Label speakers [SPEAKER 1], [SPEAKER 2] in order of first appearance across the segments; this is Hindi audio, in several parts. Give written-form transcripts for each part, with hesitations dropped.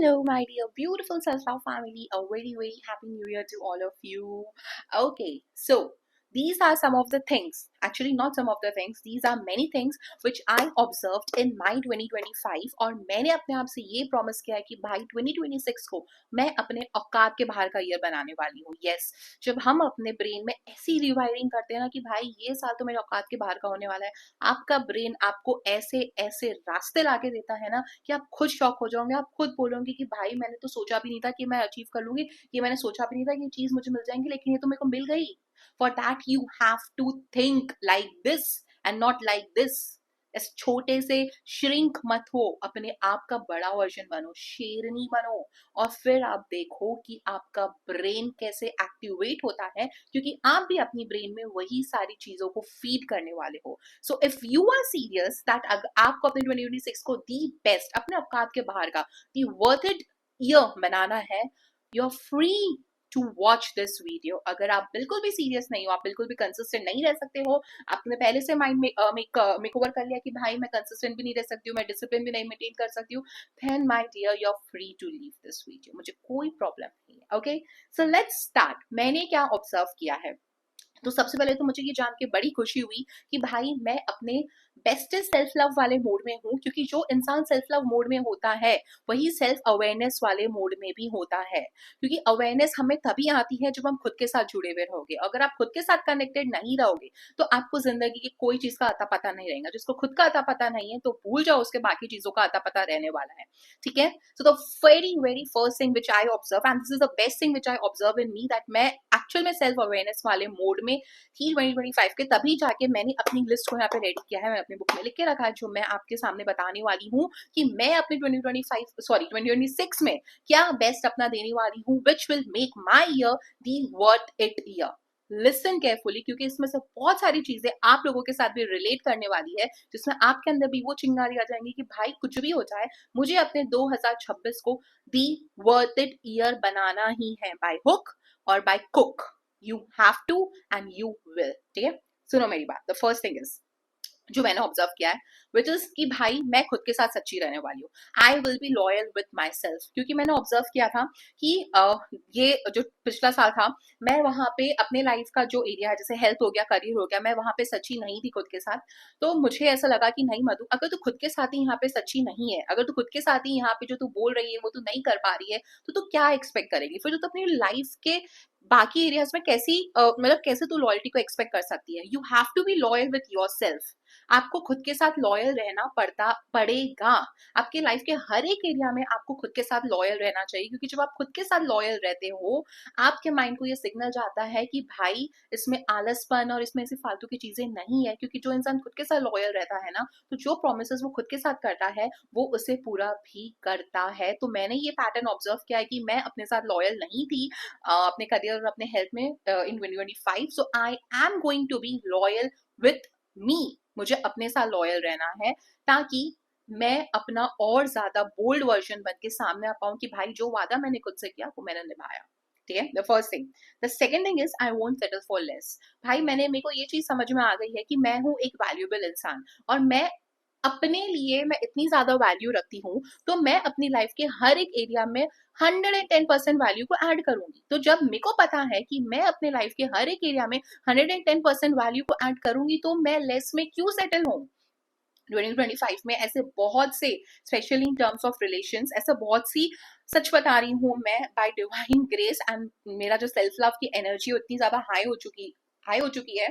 [SPEAKER 1] Hello, my dear beautiful self-love family. A very, very happy new year to all of you. Okay, so these are some of the things, actually, not some of the things, these are many things which I observed in my 2025 और मैंने अपने आप से ये प्रॉमिस किया है कि भाई 2026 को मैं अपने औकात के बाहर का ईयर बनाने वाली हूँ. यस, जब हम अपने ब्रेन में ऐसी रिवायरिंग करते हैं ना कि भाई ये साल तो मेरे औकात के बाहर का होने वाला है, आपका ब्रेन आपको ऐसे ऐसे रास्ते लाके देता है ना कि आप खुद शॉक हो जाओगे. आप खुद बोलोगे कि भाई मैंने तो सोचा भी नहीं था कि मैं अचीव कर लूंगी, ये मैंने सोचा भी नहीं था कि ये चीज मुझे मिल जाएंगी, लेकिन ये तो मेरे को मिल गई. For that you have to think like this and not like this. इस छोटे से श्रिंक मत हो, अपने आप का बड़ा वर्जन बनो, शेरनी बनो, और फिर आप देखो कि आपका ब्रेन कैसे एक्टिवेट होता है, क्योंकि आप भी अपनी ब्रेन में वही सारी चीजों को फीड करने वाले हो. So if you are serious that आपको अपने 2026 को दी बेस्ट, अपने औकात के बाहर का दी वर्थ इट ईयर बनाना है, you are free to watch this video. अगर आप बिल्कुल भी सीरियस नहीं हो, आप बिल्कुल भी कंसिस्टेंट नहीं रह सकते हो, आपने पहले से माइंड मेक ओवर कर लिया कि भाई मैं कंसिस्टेंट भी नहीं रह सकती हूँ, मैं डिसिप्लिन भी नहीं मेंटेन कर सकती हूँ, then my dear you are free to leave this video. मुझे कोई प्रॉब्लम नहीं है. Okay, so let's start. मैंने क्या ऑब्जर्व किया है, तो सबसे पहले तो मुझे ये जान के बड़ी खुशी हुई कि भाई मैं अपने बेस्टेस्ट सेल्फ लव वाले मोड में हूँ, क्योंकि जो इंसान सेल्फ लव मोड में होता है वही सेल्फ अवेयरनेस वाले मोड में भी होता है. क्योंकि अवेयरनेस हमें तभी आती है जब हम खुद के साथ जुड़े हुए रहोगे. अगर आप खुद के साथ कनेक्टेड नहीं रहोगे तो आपको जिंदगी की कोई चीज का अता पता नहीं रहेगा. जिसको खुद का अता पता नहीं है तो भूल जाओ, उसके बाकी चीजों का अता पता रहने वाला है. ठीक है, so the very very first thing which I observe, and this is the best thing which I observe in me, that मैं एक्चुअल में सेल्फ अवेयरनेस वाले मोड में ही 2025 के तभी जाके मैंने अपनी लिस्ट को यहाँ पे रेडी किया है. मैं अपनी बुक में लिख के रखा है, जो मैं आपके सामने बताने वाली हूँ कि मैं अपने 2026 में क्या बेस्ट अपना देने वाली हूँ, which will make my year the worth it year. Listen carefully, क्योंकि इसमें से बहुत सारी चीजें आप लोगों के साथ भी रिलेट करने वाली है, जिसमें आपके अंदर भी वो चिंगारी आ जाएंगी कि भाई कुछ भी हो जाए, मुझे अपने 2026 को दी वर्थ इट ईयर बनाना ही है, बाय हुक और बाय कुक. You have to and you will. ठीक है, सुनो मेरी बात. द फर्स्ट थिंग इज जो मैंने ऑब्जर्व किया है, विच इज कि भाई मैं खुद के साथ सच्ची रहने वाली हूँ. I will be loyal with my self. क्योंकि मैंने ऑब्जर्व किया था कि ये जो पिछला साल था, मैं वहां पे अपने लाइफ का जो एरिया है, जैसे हेल्थ हो गया, करियर हो गया, मैं वहां पे सच्ची नहीं थी खुद के साथ. तो मुझे ऐसा लगा कि नहीं मधु, अगर तू खुद के साथ ही यहाँ पे सच्ची नहीं है, अगर तू खुद के साथ ही यहाँ पे जो तू बोल रही है वो तू नहीं कर पा रही है, तो तू क्या एक्सपेक्ट करेगी फिर? तो अपनी लाइफ के बाकी एरियाज में कैसी मतलब कैसे तू लॉयल्टी को एक्सपेक्ट कर सकती है? You have to be loyal with yourself. आपको खुद के साथ लॉयल रहना पड़ेगा. आपके लाइफ के हर एक एरिया में आपको खुद के साथ लॉयल रहना चाहिए, क्योंकि जब आप खुद के साथ लॉयल रहते हो, आपके माइंड को ये सिग्नल जाता है कि भाई इसमें आलसपन और इसमें ऐसी फालतू की चीजें नहीं है. क्योंकि जो इंसान खुद के साथ लॉयल रहता है ना, तो जो प्रोमिस वो खुद के साथ करता है वो उसे पूरा भी करता है. तो मैंने ये पैटर्न ऑब्जर्व किया है कि मैं अपने साथ लॉयल नहीं थी अपने करियर और अपने हेल्थ में in 2025. So I am going to be loyal with me. मुझे अपने साथ लॉयल रहना है, ताकि मैं अपना और ज्यादा बोल्ड वर्जन बन के सामने आ पाऊं कि भाई जो वादा मैंने खुद से किया वो मैंने निभाया. ठीक है, the first thing. The second thing is I won't settle for less. भाई मेरे को ये चीज समझ में आ गई है कि मैं हूँ एक वैल्यूएबल इंसान, और मैं अपने लिए मैं इतनी ज्यादा वैल्यू रखती हूँ, तो मैं अपनी लाइफ के हर एक एरिया में 110% वैल्यू को ऐड करूंगी. तो जब मेरे को पता है कि मैं अपने लाइफ के हर एक एरिया में 110% वैल्यू को ऐड करूंगी, तो मैं लेस में क्यों सेटल हूँ? 2025 में ऐसे बहुत से, specially in terms of relations, ऐसा बहुत सी, सच बता रही हूँ मैं, बाय डिवाइन ग्रेस एंड मेरा जो सेल्फ लव की एनर्जी उतनी ज्यादा हाई हो चुकी है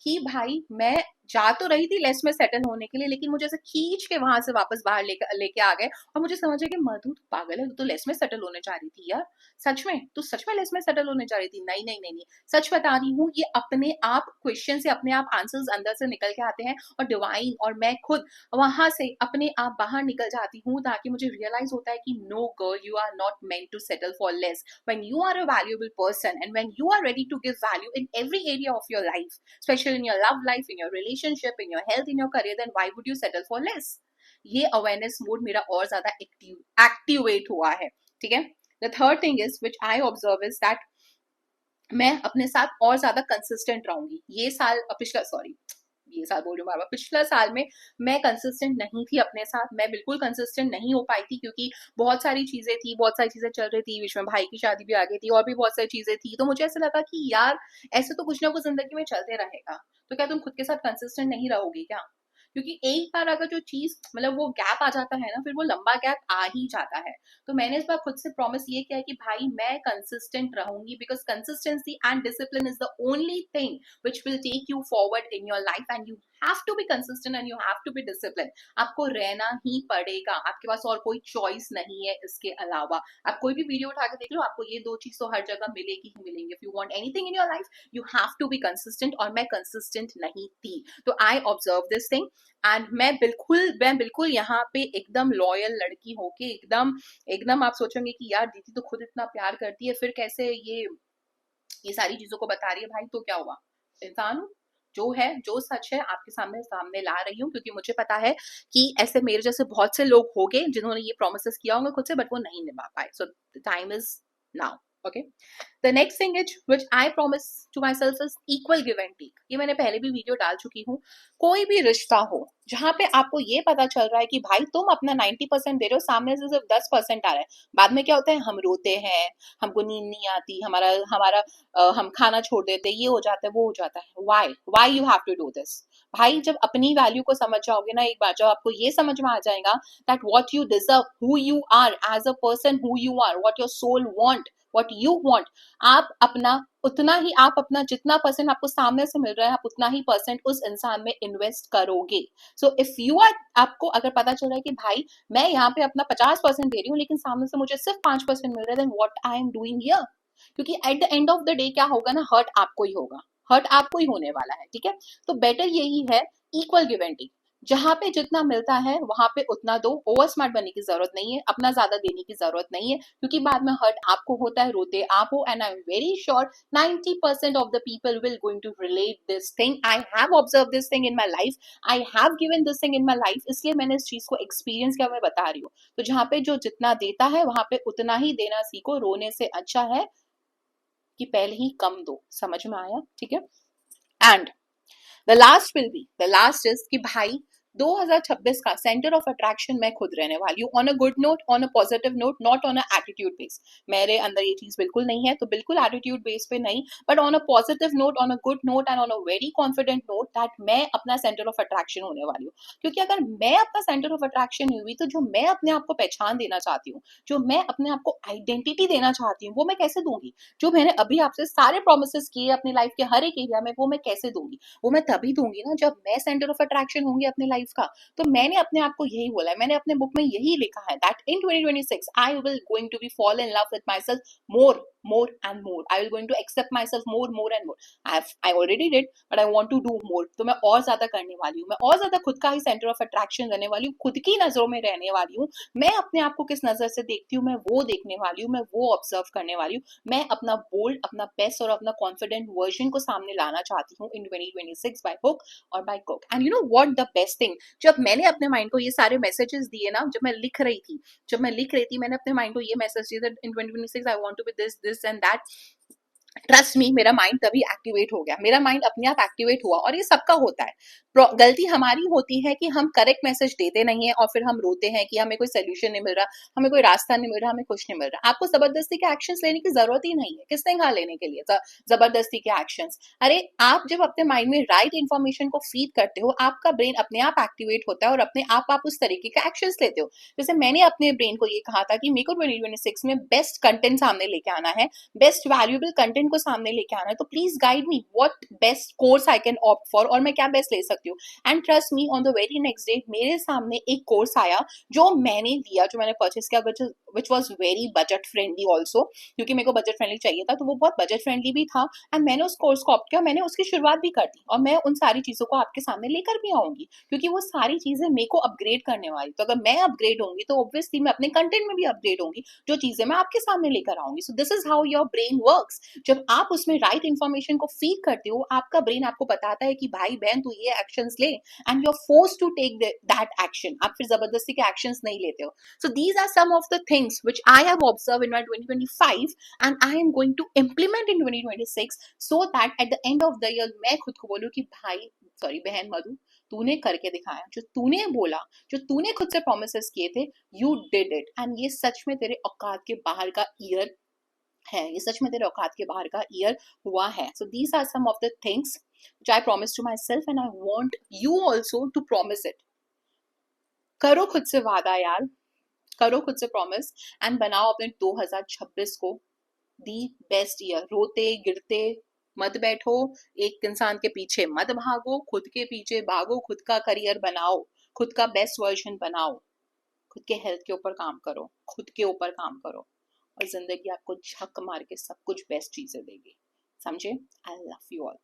[SPEAKER 1] कि भाई मैं जा तो रही थी लेस में सेटल होने के लिए, लेकिन मुझे ऐसे खींच के वहां से वापस बाहर लेके आ गए, और मुझे समझ आया कि मधु तू पागल है, तू तो लेस में सेटल होने जा रही थी यार. सच में तू सच में लेस में सेटल होने जा रही थी? नहीं नहीं नहीं नहीं, सच बता रही हूँ. ये अपने आप क्वेश्चन से अपने आप आंसर्स अंदर से निकल के आते हैं, और डिवाइन और मैं खुद वहां से अपने आप बाहर निकल जाती हूँ, ताकि मुझे रियलाइज होता है कि no girl, you are not meant to settle for less. when you are a valuable person and when you are ready to give value in every area of your life, especially in your love life, in your relationship, in your health, in your career, then why would you settle for less? ये अवेयरनेस मोड मेरा और ज्यादा एक्टिवेट हुआ है. ठीक है, the third thing is which I observe is that मैं अपने साथ और ज्यादा कंसिस्टेंट रहूंगी. ये साल पिछला ये साल बोल रही हूँ बार बार, पिछला साल में मैं कंसिस्टेंट नहीं थी अपने साथ, मैं बिल्कुल कंसिस्टेंट नहीं हो पाई थी, क्योंकि बहुत सारी चीजें थी, बहुत सारी चीजें चल रही थी, बीच में भाई की शादी भी आ गई थी और भी बहुत सारी चीजें थी। तो मुझे ऐसा लगा कि यार ऐसे तो कुछ ना कुछ जिंदगी में चलते रहेगा, तो क्या तुम खुद के साथ कंसिस्टेंट नहीं रहोगी क्या? क्योंकि एक बार अगर जो चीज मतलब वो गैप आ जाता है ना, फिर वो लंबा गैप आ ही जाता है। तो मैंने इस बार खुद से प्रॉमिस ये किया है कि भाई मैं कंसिस्टेंट रहूंगी, because consistency and discipline is the only thing which will take you forward in your life, and you have to be consistent and you have to be disciplined. आपको रहना ही पड़ेगा, आपके पास और कोई चॉइस नहीं है इसके अलावा। आप कोई भी वीडियो उठा के देख लो, आपको ये दो चीज तो हर जगह मिलेगी ही मिलेंगे। If you want anything in your life you have to be consistent, और मैं कंसिस्टेंट नहीं थी। तो I observe this thing, and मैं बिल्कुल यहाँ पे एकदम लॉयल लड़की होके एकदम एकदम आप सोचोगे कि यार दीदी तो खुद इतना प्यार करती है, फिर कैसे ये सारी चीजों को बता रही है। भाई तो क्या हुआ, इंसान हूँ, जो है जो सच है आपके सामने सामने ला रही हूँ, क्योंकि मुझे पता है कि ऐसे मेरे जैसे बहुत से लोग हो गए जिन्होंने ये प्रोमिस किया होंगे खुद से, बट वो नहीं निभा पाए। So the time is now. Okay, the next thing is which I promise to myself is equal give and take. ये मैंने पहले भी वीडियो डाल चुकी हूँ। कोई भी रिश्ता हो जहां पे आपको ये पता चल रहा है कि भाई तुम अपना 90% दे रहे हो, सामने से सिर्फ 10% आ रहा है, बाद में क्या होता है, हम रोते हैं, हमको नींद नहीं आती, हमारा हमारा हम खाना छोड़ देते, ये हो जाता है वो हो जाता है। Why you have to do this? भाई जब अपनी वैल्यू को समझ जाओगे ना एक बार, जब आपको ये समझ में आ जाएगा that what you deserve, who you are as a person, who you are, what your soul want, what you want, आप अपना उतना ही, आप अपना जितना परसेंट आपको सामने से मिल रहा है, आप उतना ही परसेंट उस इंसान में इन्वेस्ट करोगे। सो इफ यू आर, आपको अगर पता चल रहा है कि भाई मैं यहाँ पे अपना 50% दे रही हूँ लेकिन सामने से मुझे सिर्फ 5% मिल रहा है, then what I am doing here? क्योंकि at the end of the day क्या होगा ना, हर्ट आपको ही होगा, हर्ट आपको ही होने वाला है। ठीक है, तो बेटर यही है इक्वल गिव एंड टेक। जहां पे जितना मिलता है वहां पे उतना दो, ओवर स्मार्ट बनने की जरूरत नहीं है, अपना ज्यादा देने की जरूरत नहीं है, क्योंकि बाद में हर्ट आपको होता है, रोते आप हो। And I am very sure 90% of the people will going to relate this thing. I have observe this thing in my life, I have given this thing in my life, इसलिए मैंने इस चीज को एक्सपीरियंस किया, मैं बता रही हूँ। तो जहां पे जो जितना देता है वहां पे उतना ही देना सीखो, रोने से अच्छा है कि पहले ही कम दो। समझ में आया? ठीक है, एंड द लास्ट इज कि भाई 2026 का सेंटर ऑफ अट्रैक्शन मैं खुद रहने वाली हूँ, on a good note, on a positive note, not on a attitude base. मेरे अंदर ये चीज बिल्कुल नहीं है, तो बिल्कुल एटीट्यूड बेस पे नहीं, but on a positive note, on a good note and on a very confident note that मैं अपना सेंटर ऑफ अट्रैक्शन होने वाली हूँ। क्योंकि अगर मैं अपना सेंटर ऑफ अट्रैक्शन हुई तो जो मैं अपने आप को पहचान देना चाहती हूँ, जो मैं अपने आप को आइडेंटिटी देना चाहती हूँ, वो मैं कैसे दूंगी? जो मैंने अभी आपसे सारे प्रोमिस किए अपनी लाइफ के हर एक एरिया में, वो मैं कैसे दूंगी? वो मैं तभी दूंगी ना जब मैं सेंटर ऑफ अट्रैक्शन होंगी अपने लाइफ का। तो मैंने अपने आप को यही बोला है, मैंने अपने बुक में यही लिखा है that in 2026 I will going to be fall in love with myself more and more. I will going to accept myself more and more. I already did, but I want to do more. तो मैं और ज्यादा करने वाली हूँ, मैं और ज्यादा खुद का ही सेंटर ऑफ अट्रैक्शन रहने वाली हूँ, खुद की नजरों में रहने वाली हूँ। मैं अपने आप को किस नजर से देखती हूँ, मैं वो देखने वाली हूँ, मैं वो ऑब्जर्व करने वाली हूँ। मैं अपना बोल्ड, अपना बेस्ट और अपना कॉन्फिडेंट वर्जन को सामने लाना चाहती हूँ इन 2026 बाय हुक और by crook. And you know what the best thing, जब मैंने अपने माइंड को ये सारे मैसेजेस दिए ना, जब मैं लिख रही थी मैंने अपने माइंड को ये मैसेज दिया in 2026 I want to be this and that. Trust me, मेरा माइंड तभी एक्टिवेट हो गया, मेरा माइंड अपने आप एक्टिवेट हुआ। और ये सबका होता है, गलती हमारी होती है कि हम करेक्ट मैसेज देते नहीं है और फिर हम रोते हैं कि हमें कोई सोल्यूशन नहीं मिल रहा, हमें कोई रास्ता नहीं मिल रहा, हमें कुछ नहीं मिल रहा। आपको जबरदस्ती के एक्शंस लेने की जरूरत ही नहीं है, किसने कहा लेने के लिए जबरदस्ती के एक्शंस? अरे आप जब अपने माइंड में राइट इन्फॉर्मेशन को फीड करते हो, आपका ब्रेन अपने आप एक्टिवेट होता है और अपने आप उस तरीके के एक्शंस लेते हो। जैसे मैंने अपने ब्रेन को ये कहा था कि मेरे को 2026 में बेस्ट कंटेंट सामने लेके आना है, बेस्ट वैल्यूएबल कंटेंट को सामने लेके आना है, तो please guide me what best course I can opt for, और मैं क्या बेस्ट ले सकती हूँ। And trust me, on the very next day मेरे सामने एक कोर्स आया जो मैंने लिया, जो मैंने परचेस किया, which was very budget friendly also, क्योंकि मेरे को बजट फ्रेंडली चाहिए था, तो वो बहुत बजट फ्रेंडली भी था। एंड मैंने उस कोर्स को ऑप्ट किया, मैंने उसकी शुरुआत भी कर दी, और मैं उन सारी चीजों को आपके सामने लेकर भी आऊंगी, क्योंकि वो सारी चीजें मेरे को अपग्रेड करने वाली। तो अगर मैं अपग्रेड होंगी तो ऑब्वियसली मैं अपने कंटेंट में भी अपग्रेड होंगी, जो चीजें मैं आपके सामने लेकर आऊंगी। So this is how your brain works. जब आप उसमें राइट इन्फॉर्मेशन को फीड करते हो, आपका ब्रेन आपको बताता है कि भाई बहन तू ये एक्शंस ले, and you are forced to take that action. आप फिर जबरदस्ती के एक्शंस नहीं लेते हो। So these are some of the things which I have observe in my 2025 and I am going to implement in 2026 so that at the end of the year मैं खुद को बोलूं कि भाई सॉरी बहन मधु, तूने करके दिखाया, जो तूने बोला, जो तूने खुद से प्रोमिसेस किए थे, यू डिड इट, एंड ये सच में तेरे औकात के बाहर का ईयर है, ये सच में तेरे औकात के बाहर का ईयर हुआ है. So these are some of the things which I promised to myself and I want you also to promise it. करो खुद से वादा यार, करो खुद से प्रॉमिस एंड बनाओ अपने 2026 को दी बेस्ट ईयर. रोते गिरते मत बैठो, एक इंसान के पीछे मत भागो, खुद के पीछे भागो, खुद का करियर बनाओ, खुद का बेस्ट वर्जन बनाओ, खुद के हेल्थ के ऊपर काम करो, खुद के ऊपर काम करो, और जिंदगी आपको झक मार के सब कुछ बेस्ट चीजें देगी. समझे? I love you all.